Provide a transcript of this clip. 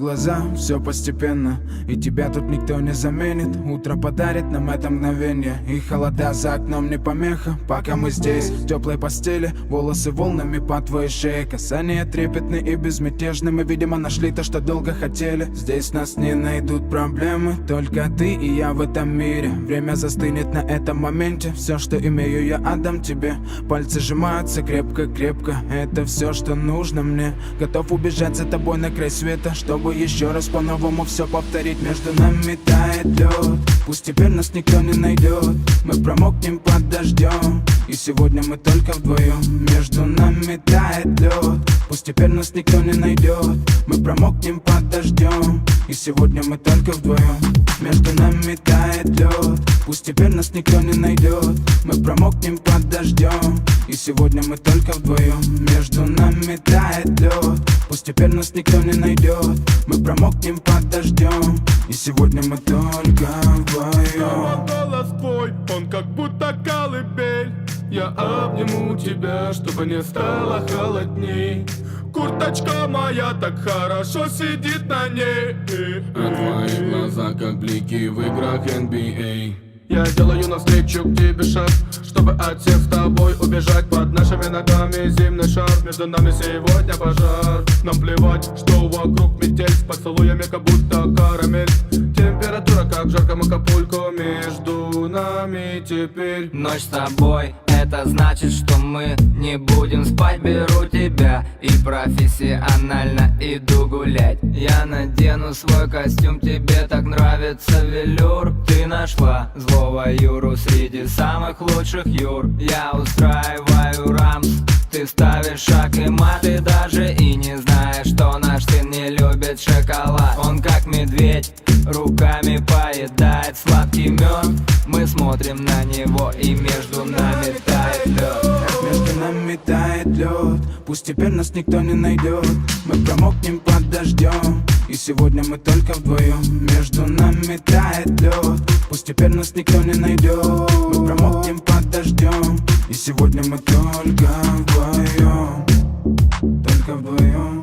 Глаза, все постепенно, и тебя тут никто не заменит. Утро подарит нам это мгновение, и холода за окном не помеха. Пока мы здесь, в теплой постели, волосы волнами по твоей шее. Касания трепетны и безмятежны, мы, видимо, нашли то, что долго хотели. Здесь нас не найдут проблемы, только ты и я в этом мире. Время застынет на этом моменте, все, что имею, я отдам тебе. Пальцы сжимаются крепко-крепко, это все, что нужно мне. Готов убежать за тобой на край света, чтобы еще раз по-новому все повторить. Между нами тает лед, пусть теперь нас никто не найдет. Мы промокнем под дождем, и сегодня мы только вдвоем. Между нами тает лед, пусть теперь нас никто не найдет. Мы промокнем под дождем, и сегодня мы только вдвоем. Между нами тает лед, пусть теперь нас никто не найдет. Мы промокнем под дождем, и сегодня мы только вдвоем. Между нами тает лед, пусть теперь нас никто не найдет. Мы промокнем под дождем, и сегодня мы только вдвоем. Голос твой, он как будто колыбель. Я обниму тебя, чтобы не стало холодней. Курточка моя так хорошо сидит на ней. А твои глаза как блики в играх NBA. Я делаю навстречу к тебе шаг, чтобы от всех с тобой убежать. Под нашими ногами зимний шар, между нами сегодня пожар. Нам плевать, что вокруг метель, с поцелуями как будто карамель. Температура как в жарком Акапулько, между нами теперь. Ночь с тобой, это значит, что мы не будем спать. Беру тебя и профессионально иду гулять. Я надену свой костюм, тебе так нравится велюр. Ты нашла злого Юру среди самых лучших Юр. Я устраиваю рамс, ты ставишь шаг и мат. Ты даже и не знаешь, что наш сын не любит шоколад. Он как медведь, руками поедает сладкий мед. Мы смотрим на него, и между нами тает лед. Между нами тает лед, пусть теперь нас никто не найдет. Мы промокнем под дождем, и сегодня мы только вдвоем. Между нами тает лед, пусть теперь нас никто не найдет. Мы промокнем под дождем, и сегодня мы только вдвоем. Только вдвоем.